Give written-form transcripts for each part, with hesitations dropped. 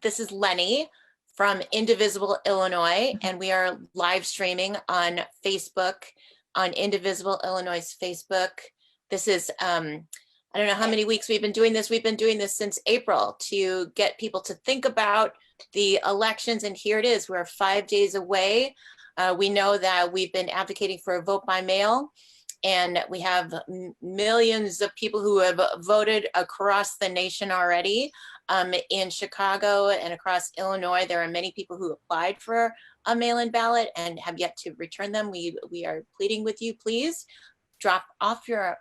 This is Lenny from Indivisible Illinois, and we are live streaming on Facebook, on Indivisible Illinois Facebook. This is, I don't know how many weeks we've been doing this. We've been doing this since April to get people to think about the elections, and here it is. We're 5 days away. We know that we've been advocating for a vote by mail, and we have millions of people who have voted across the nation already. In Chicago and across Illinois, there are many people who applied for a mail-in ballot and have yet to return them. We are pleading with you, please drop off your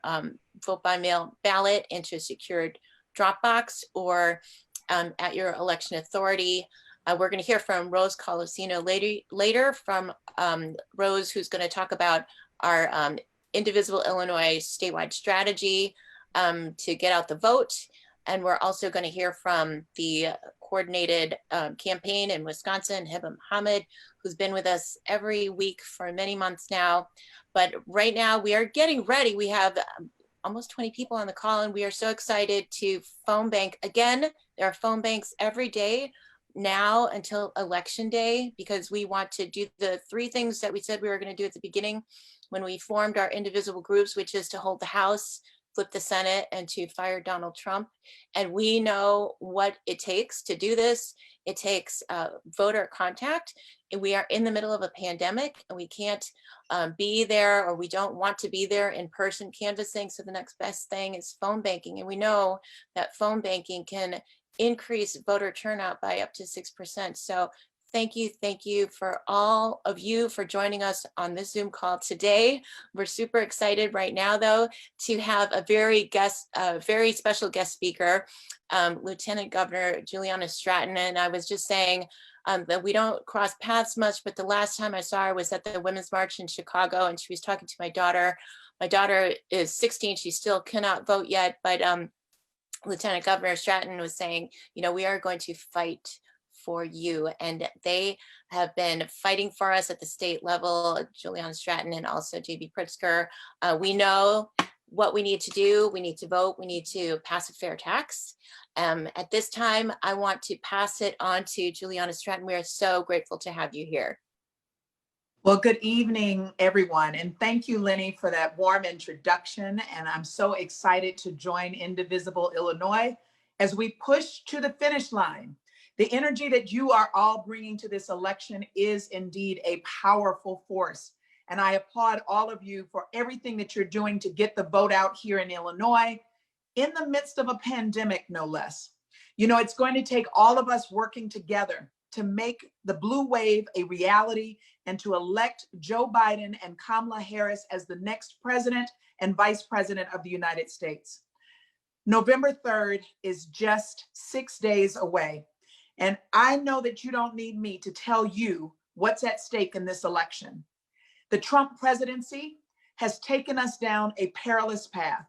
vote by mail ballot into a secured drop box or at your election authority. We're going to hear from Rose Colacino later from Rose, who's going to talk about our Indivisible Illinois statewide strategy to get out the vote. And we're also going to hear from the coordinated campaign in Wisconsin, Heba Mohammad, who's been with us every week for many months now. But right now we are getting ready. We have almost 20 people on the call, and we are so excited to phone bank. Again, there are phone banks every day now until election day, because we want to do the three things that we said we were going to do at the beginning when we formed our indivisible groups, which is to hold the House, flip the Senate, and to fire Donald Trump. And we know what it takes to do this. It takes voter contact. And we are in the middle of a pandemic, and we can't be there, or we don't want to be there in person canvassing. So the next best thing is phone banking. And we know that phone banking can increase voter turnout by up to 6%. So thank you for all of you for joining us on this Zoom call today. We're super excited right now, though, to have a very special guest speaker, Lieutenant Governor Juliana Stratton. And I was just saying that we don't cross paths much, but the last time I saw her was at the Women's March in Chicago, and she was talking to my daughter. My daughter is 16. She still cannot vote yet, but Lieutenant Governor Stratton was saying, you know, we are going to fight for you. And they have been fighting for us at the state level, Juliana Stratton and also JB Pritzker. We know what we need to do. We need to vote. We need to pass a fair tax. At this time, I want to pass it on to Juliana Stratton. We are so grateful to have you here. Well, good evening, everyone. And thank you, Lenny, for that warm introduction. And I'm so excited to join Indivisible Illinois as we push to the finish line. The energy that you are all bringing to this election is indeed a powerful force. And I applaud all of you for everything that you're doing to get the vote out here in Illinois, in the midst of a pandemic, no less. You know, it's going to take all of us working together to make the blue wave a reality and to elect Joe Biden and Kamala Harris as the next president and vice president of the United States. November 3rd is just 6 days away. And I know that you don't need me to tell you what's at stake in this election. The Trump presidency has taken us down a perilous path.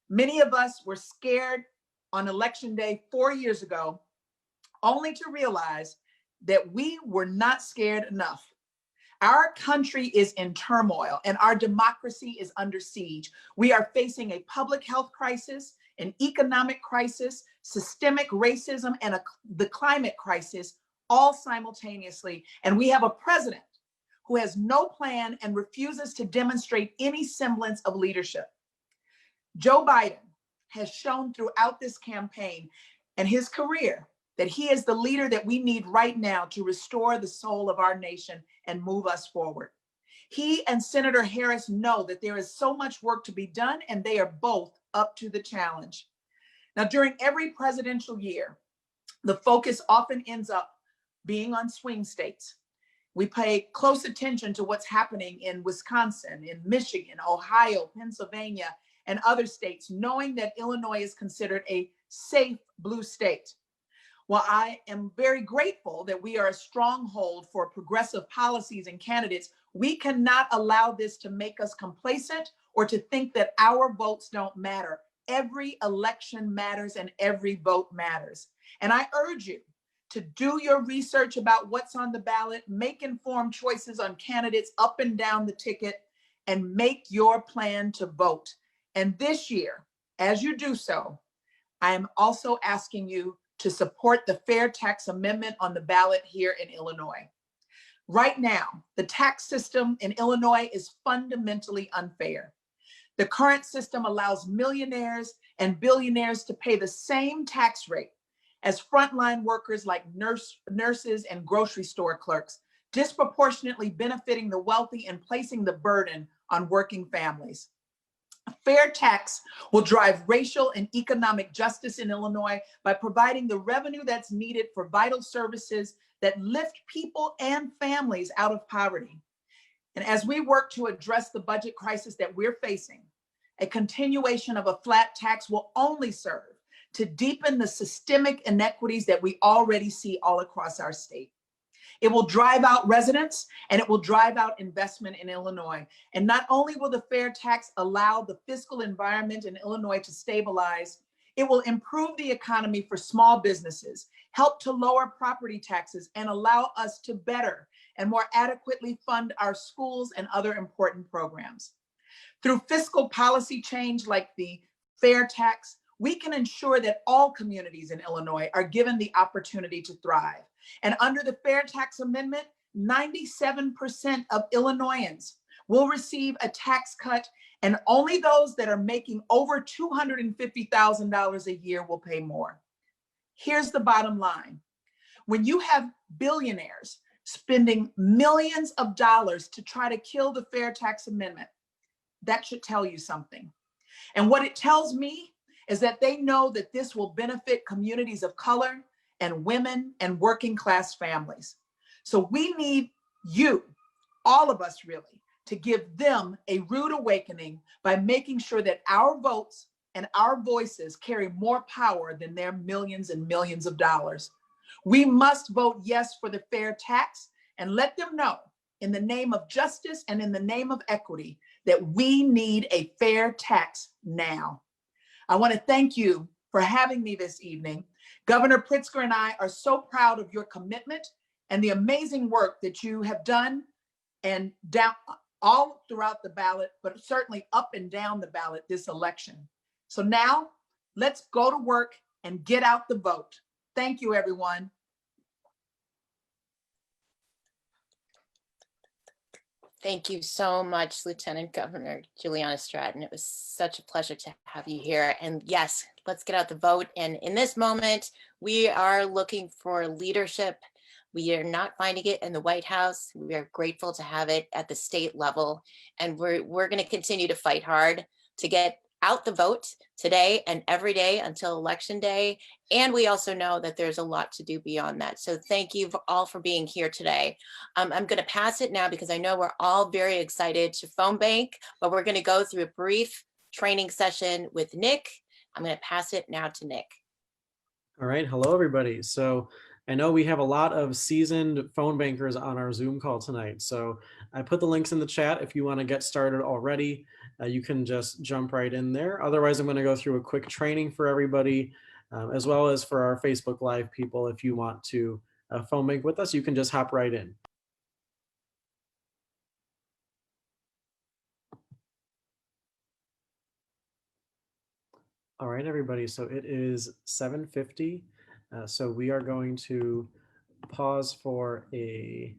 Many of us were scared on election day 4 years ago, only to realize that we were not scared enough. Our country is in turmoil and our democracy is under siege. We are facing a public health crisis, an economic crisis, systemic racism, and the climate crisis all simultaneously. And we have a president who has no plan and refuses to demonstrate any semblance of leadership. Joe Biden has shown throughout this campaign and his career that he is the leader that we need right now to restore the soul of our nation and move us forward. He and Senator Harris know that there is so much work to be done, and they are both up to the challenge. Now, during every presidential year, the focus often ends up being on swing states. We pay close attention to what's happening in Wisconsin, in Michigan, Ohio, Pennsylvania, and other states, knowing that Illinois is considered a safe blue state. While I am very grateful that we are a stronghold for progressive policies and candidates, we cannot allow this to make us complacent or to think that our votes don't matter. Every election matters and every vote matters. And I urge you to do your research about what's on the ballot, make informed choices on candidates up and down the ticket, and make your plan to vote. And this year, as you do so, I am also asking you to support the fair tax amendment on the ballot here in Illinois. Right now, the tax system in Illinois is fundamentally unfair. The current system allows millionaires and billionaires to pay the same tax rate as frontline workers like nurses and grocery store clerks, disproportionately benefiting the wealthy and placing the burden on working families. A fair tax will drive racial and economic justice in Illinois by providing the revenue that's needed for vital services that lift people and families out of poverty. And as we work to address the budget crisis that we're facing, a continuation of a flat tax will only serve to deepen the systemic inequities that we already see all across our state. It will drive out residents and it will drive out investment in Illinois. And not only will the fair tax allow the fiscal environment in Illinois to stabilize, it will improve the economy for small businesses, help to lower property taxes, and allow us to better and more adequately fund our schools and other important programs. Through fiscal policy change like the fair tax, we can ensure that all communities in Illinois are given the opportunity to thrive. And under the Fair Tax Amendment, 97% of Illinoisans will receive a tax cut, and only those that are making over $250,000 a year will pay more. Here's the bottom line. When you have billionaires spending millions of dollars to try to kill the Fair Tax Amendment, that should tell you something. And what it tells me is that they know that this will benefit communities of color and women and working class families. So we need you, all of us really, to give them a rude awakening by making sure that our votes and our voices carry more power than their millions and millions of dollars. We must vote yes for the fair tax and let them know, in the name of justice and in the name of equity, that we need a fair tax now. I want to thank you for having me this evening. Governor Pritzker and I are so proud of your commitment and the amazing work that you have done and down all throughout the ballot, but certainly up and down the ballot this election. So now let's go to work and get out the vote. Thank you, everyone. Thank you so much, Lieutenant Governor Juliana Stratton. It was such a pleasure to have you here. And yes, let's get out the vote. And in this moment, we are looking for leadership. We are not finding it in the White House. We are grateful to have it at the state level. And we're going to continue to fight hard to get out the vote today and every day until Election Day. And we also know that there's a lot to do beyond that. So thank you all for being here today. I'm going to pass it now because I know we're all very excited to Phonebank, but we're going to go through a brief training session with Nick. I'm going to pass it now to Nick. All right. Hello, everybody. So I know we have a lot of seasoned phone bankers on our Zoom call tonight. So I put the links in the chat. If you want to get started already, you can just jump right in there. Otherwise, I'm going to go through a quick training for everybody, as well as for our Facebook Live people. If you want to phone bank with us, you can just hop right in. All right, everybody. So it is 7:50. So we are going to pause for a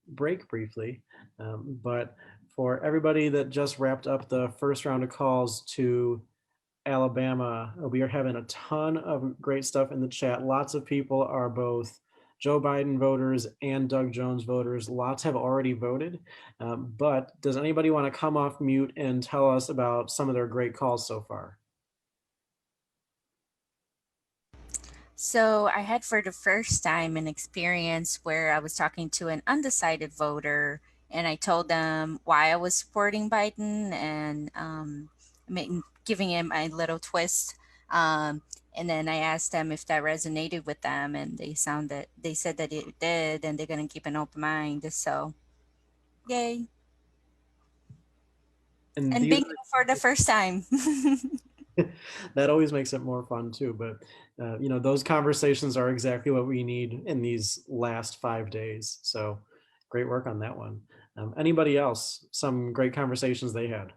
break briefly, but for everybody that just wrapped up the first round of calls to Alabama, we are having a ton of great stuff in the chat. Lots of people are both Joe Biden voters and Doug Jones voters. Lots have already voted, but does anybody want to come off mute and tell us about some of their great calls so far? So I had for the first time an experience where I was talking to an undecided voter and I told them why I was supporting Biden and giving him a little twist. And then I asked them if that resonated with them and they said that it did and they're going to keep an open mind. So yay. And bingo for the first time. That always makes it more fun too, but you know, those conversations are exactly what we need in these last 5 days. So great work on that one. Anybody else, some great conversations they had?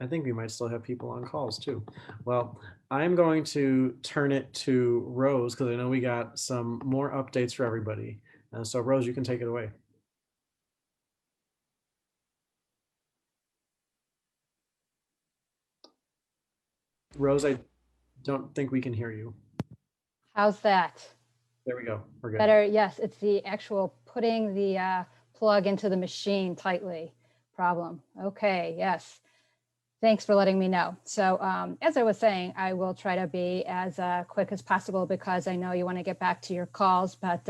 I think we might still have people on calls too. Well, I'm going to turn it to Rose because I know we got some more updates for everybody. So Rose, you can take it away. Rose, I don't think we can hear you. How's that? There we go. We're good. Better? Yes, it's the actual putting the plug into the machine tightly problem. Okay, yes. Thanks for letting me know. So as I was saying, I will try to be as quick as possible because I know you want to get back to your calls, but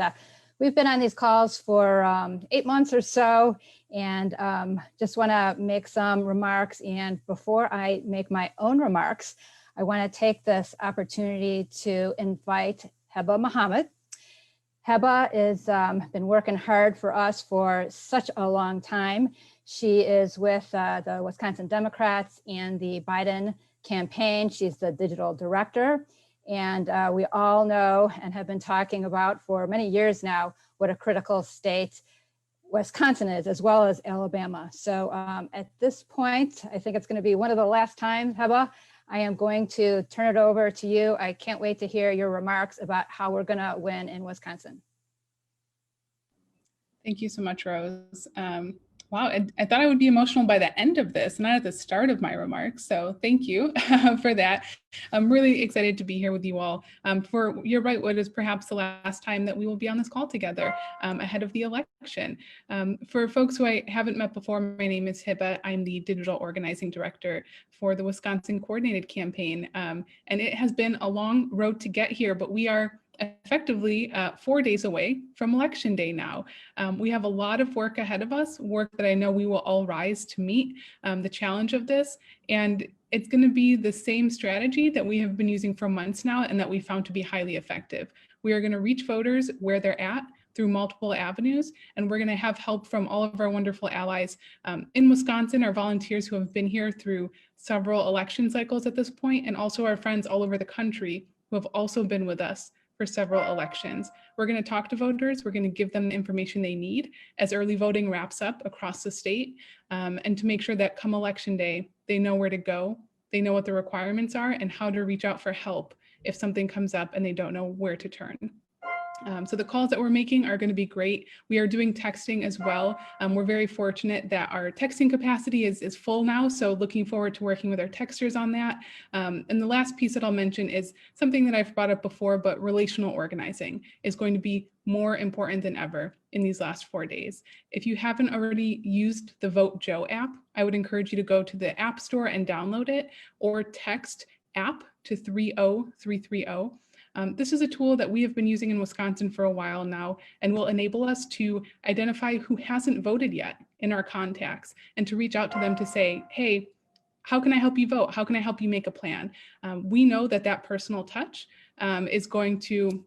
we've been on these calls for 8 months or so, and just want to make some remarks. And before I make my own remarks, I want to take this opportunity to invite Heba Mohammad. Heba has been working hard for us for such a long time. She is with the Wisconsin Democrats and the Biden campaign. She's the digital director. And we all know and have been talking about for many years now what a critical state Wisconsin is, as well as Alabama. So at this point, I think it's going to be one of the last times, Heba, I am going to turn it over to you. I can't wait to hear your remarks about how we're going to win in Wisconsin. Thank you so much, Rose. Wow, I thought I would be emotional by the end of this, not at the start of my remarks. So thank you for that. I'm really excited to be here with you all for, you're right, what is perhaps the last time that we will be on this call together ahead of the election. For folks who I haven't met before, my name is Heba. I'm the digital organizing director for the Wisconsin Coordinated Campaign. And it has been a long road to get here, but we are effectively 4 days away from Election Day now. We have a lot of work ahead of us, work that I know we will all rise to meet the challenge of this. And it's going to be the same strategy that we have been using for months now and that we found to be highly effective. We are going to reach voters where they're at through multiple avenues, and we're going to have help from all of our wonderful allies in Wisconsin, our volunteers who have been here through several election cycles at this point, and also our friends all over the country who have also been with us for several elections. We're going to talk to voters. We're going to give them the information they need as early voting wraps up across the state, and to make sure that come Election Day, they know where to go, they know what the requirements are, and how to reach out for help if something comes up and they don't know where to turn. So the calls that we're making are going to be great. We are doing texting as well. We're very fortunate that our texting capacity is full now. So looking forward to working with our texters on that. And the last piece that I'll mention is something that I've brought up before, but relational organizing is going to be more important than ever in these last 4 days. If you haven't already used the Vote Joe app, I would encourage you to go to the App Store and download it, or text app to 30330. This is a tool that we have been using in Wisconsin for a while now and will enable us to identify who hasn't voted yet in our contacts and to reach out to them to say, hey, how can I help you vote? How can I help you make a plan? We know that that personal touch is going to,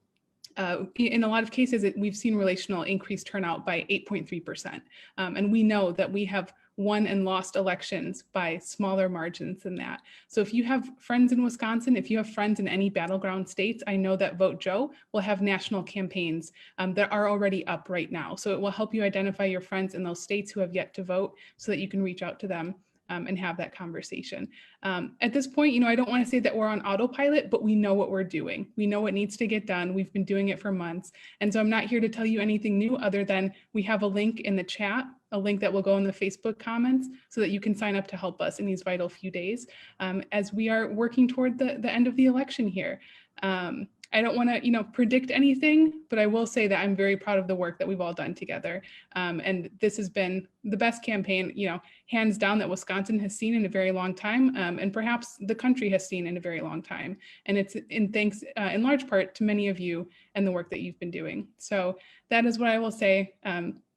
in a lot of cases, we've seen relational increased turnout by 8.3%. And we know that we have won and lost elections by smaller margins than that. So if you have friends in Wisconsin, if you have friends in any battleground states, I know that Vote Joe will have national campaigns that are already up right now. So it will help you identify your friends in those states who have yet to vote so that you can reach out to them and have that conversation. At this point, I don't want to say that we're on autopilot, but we know what we're doing. We know what needs to get done. We've been doing it for months. And so I'm not here to tell you anything new other than we have a link in the chat, a link that will go in the Facebook comments so that you can sign up to help us in these vital few days as we are working toward the end of the election here. I don't want to, predict anything, but I will say that I'm very proud of the work that we've all done together. And this has been the best campaign, hands down, that Wisconsin has seen in a very long time, and perhaps the country has seen in a very long time. And it's in thanks, in large part, to many of you and the work that you've been doing. So that is what I will say.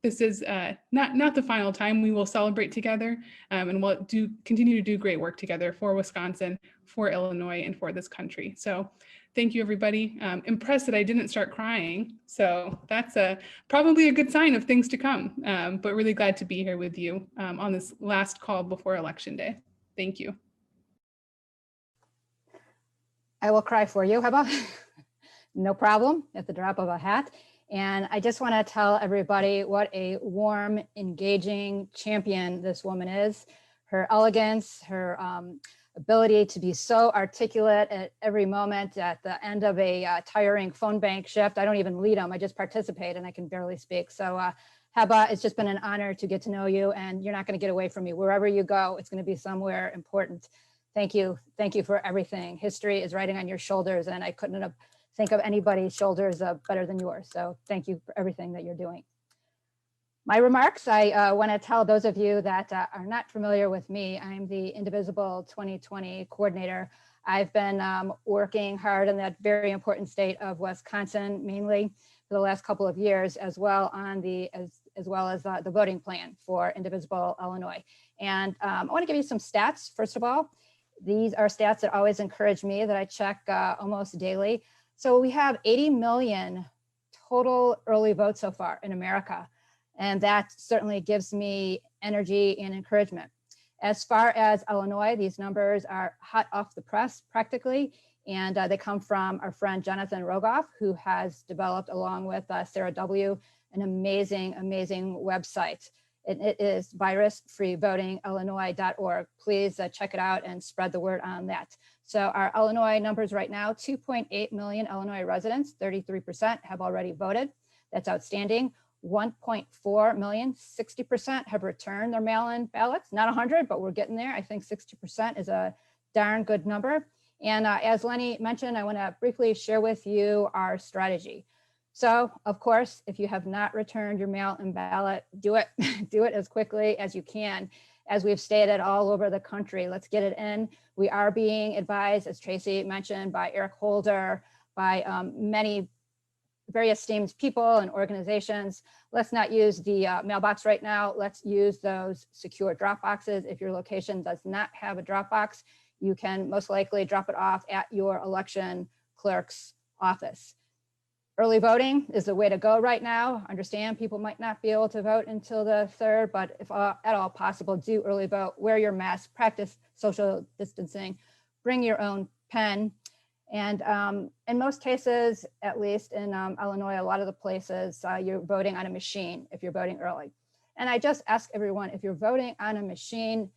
This is not the final time. We will celebrate together, and we'll continue to do great work together for Wisconsin, for Illinois, and for this country. So thank you, everybody. Impressed that I didn't start crying. So that's probably a good sign of things to come, but really glad to be here with you on this last call before Election Day. Thank you. I will cry for you, Heba. No problem, at the drop of a hat. And I just want to tell everybody what a warm, engaging champion this woman is. her elegance, her ability to be so articulate at every moment at the end of a tiring phone bank shift. I don't even lead them, I just participate and I can barely speak. So Heba, it's just been an honor to get to know you, and you're not going to get away from me. Wherever you go, it's going to be somewhere important. Thank you. Thank you for everything. History is riding on your shoulders, and I couldn't have think of anybody's shoulders better than yours. So thank you for everything that you're doing. My remarks, I want to tell those of you that are not familiar with me, I'm the Indivisible 2020 coordinator. I've been working hard in that very important state of Wisconsin, mainly for the last couple of years, as well on as well as the voting plan for Indivisible Illinois. And I want to give you some stats. First of all, these are stats that always encourage me, that I check almost daily. So we have 80 million total early votes so far in America. And that certainly gives me energy and encouragement. As far as Illinois, these numbers are hot off the press practically. And they come from our friend Jonathan Rogoff, who has developed, along with Sarah W., an amazing, amazing website. It is VirusFreeVotingILLINOIS.org. Please check it out and spread the word on that. So our Illinois numbers right now, 2.8 million Illinois residents, 33% have already voted. That's outstanding. 1.4 million, 60% have returned their mail-in ballots. Not 100, but we're getting there. I think 60% is a darn good number. And as Lenny mentioned, I want to briefly share with you our strategy. So, of course, if you have not returned your mail-in ballot, do it. Do it as quickly as you can. As we've stated all over the country, let's get it in. We are being advised, as Tracy mentioned, by Eric Holder, by many very esteemed people and organizations. Let's not use the mailbox right now. Let's use those secure drop boxes. If your location does not have a drop box, you can most likely drop it off at your election clerk's office. Early voting is the way to go right now. Understand people might not be able to vote until the 3rd, but if at all possible, do early vote, wear your mask, practice social distancing, bring your own pen. And in most cases, at least in Illinois, a lot of the places, you're voting on a machine if you're voting early. And I just ask everyone, if you're voting on a machine,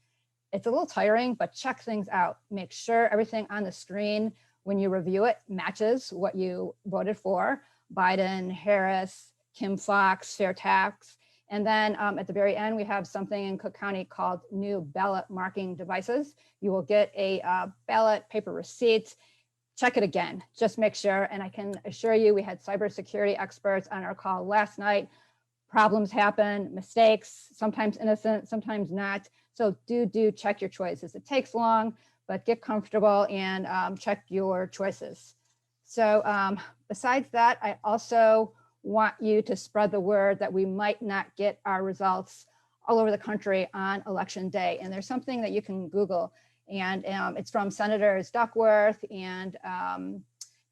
it's a little tiring, but check things out. Make sure everything on the screen, when you review it, matches what you voted for. Biden, Harris, Kim Foxx, fair tax. And then at the very end, we have something in Cook County called new ballot marking devices. You will get a ballot paper receipt. Check it again, just make sure. And I can assure you, we had cybersecurity experts on our call last night. Problems happen, mistakes, sometimes innocent, sometimes not. So do check your choices. It takes long, but get comfortable and check your choices. So besides that, I also want you to spread the word that we might not get our results all over the country on election day. And there's something that you can Google. And it's from Senators Duckworth and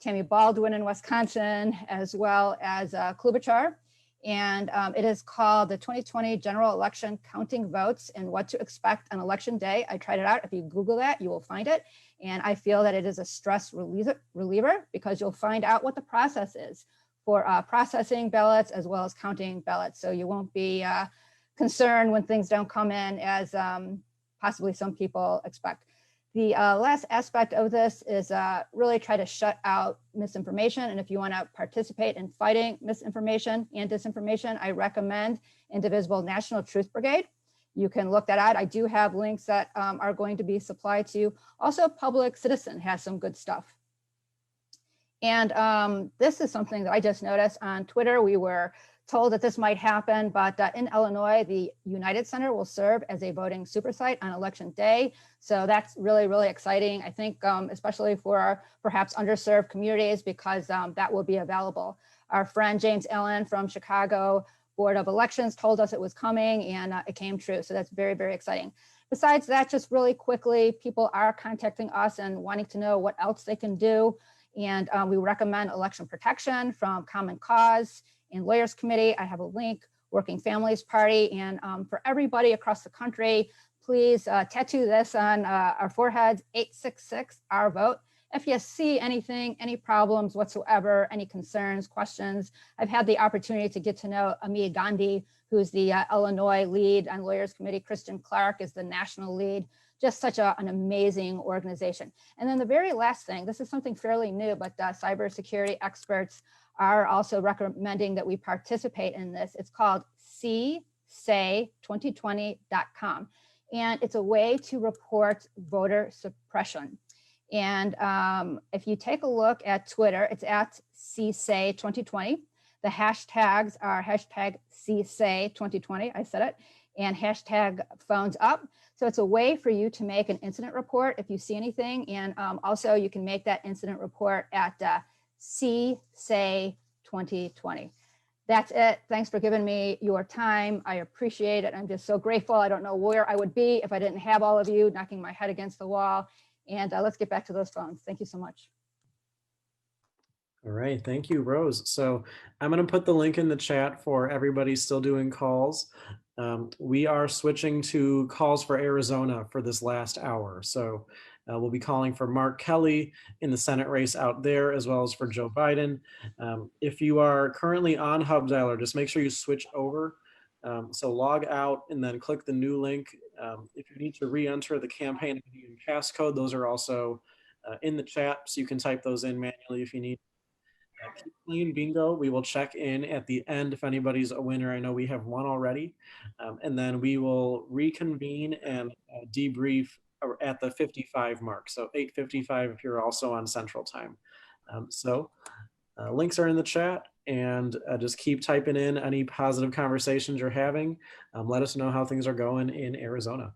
Tammy Baldwin in Wisconsin, as well as Klobuchar. And it is called the 2020 General Election Counting Votes and What to Expect on Election Day. I tried it out. If you Google that, you will find it. And I feel that it is a stress reliever because you'll find out what the process is for processing ballots as well as counting ballots. So you won't be concerned when things don't come in as possibly some people expect. The last aspect of this is really try to shut out misinformation. And if you want to participate in fighting misinformation and disinformation, I recommend Indivisible National Truth Brigade. You can look that out. I do have links that are going to be supplied to you. Also, Public Citizen has some good stuff. And this is something that I just noticed on Twitter. We were told that this might happen, but in Illinois, the United Center will serve as a voting supersite on election day. So that's really, really exciting. I think especially for our perhaps underserved communities, because that will be available. Our friend James Allen from Chicago Board of Elections told us it was coming, and it came true. So that's very, very exciting. Besides that, just really quickly, people are contacting us and wanting to know what else they can do. And we recommend election protection from Common Cause and Lawyers Committee. I have a link, Working Families Party. And for everybody across the country, please tattoo this on our foreheads, 866 our vote. If you see anything, any problems whatsoever, any concerns, questions, I've had the opportunity to get to know Ami Gandhi, who's the Illinois lead on Lawyers Committee. Kristen Clark is the national lead. Just such an amazing organization. And then the very last thing, this is something fairly new, but cybersecurity experts are also recommending that we participate in this. It's called csay2020.com. And it's a way to report voter suppression. And if you take a look at Twitter, it's at csay2020. The hashtags are hashtag csay2020, I said it, and hashtag phones up. So it's a way for you to make an incident report if you see anything. And also you can make that incident report at csay2020. That's it. Thanks for giving me your time. I appreciate it. I'm just so grateful. I don't know where I would be if I didn't have all of you knocking my head against the wall. And let's get back to those phones. Thank you so much. All right, thank you, Rose. So I'm going to put the link in the chat for everybody still doing calls. We are switching to calls for Arizona for this last hour. So we'll be calling for Mark Kelly in the Senate race out there, as well as for Joe Biden. If you are currently on Hub Dialer, just make sure you switch over. So log out and then click the new link. If you need to re-enter the campaign ID and passcode, those are also in the chat, so you can type those in manually if you need. Keep playing bingo. We will check in at the end if anybody's a winner. I know we have one already. And then we will reconvene and debrief at the 55 mark. So 8:55 if you're also on Central Time. Links are in the chat, and just keep typing in any positive conversations you're having. Let us know how things are going in Arizona.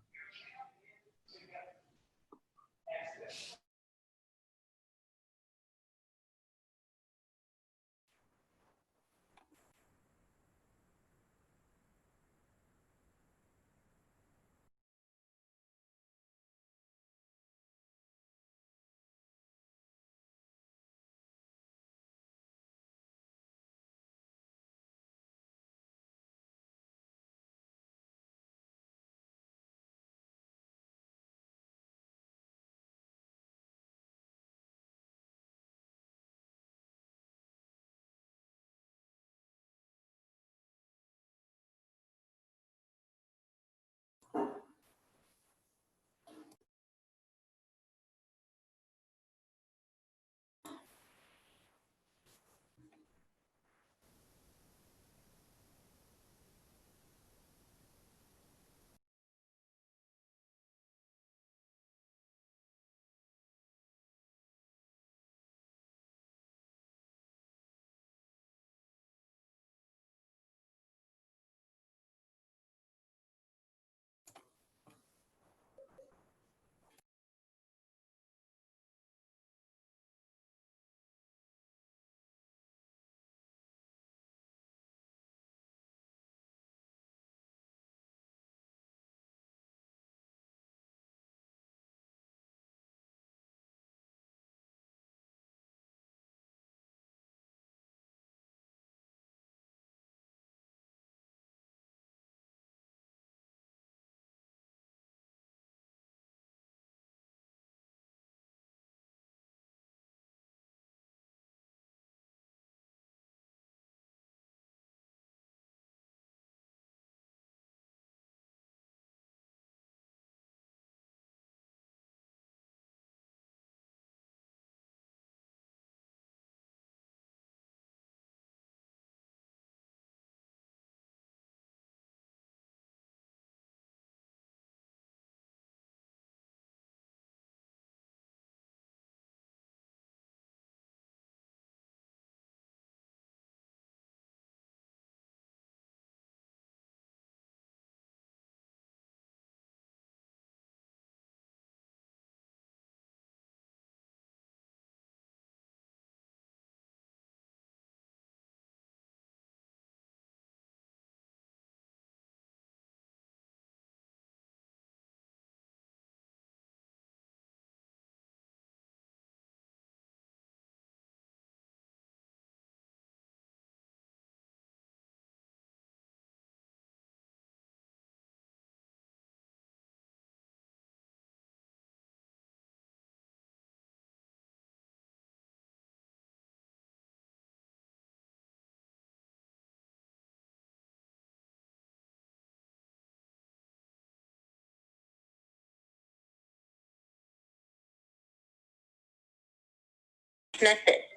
method.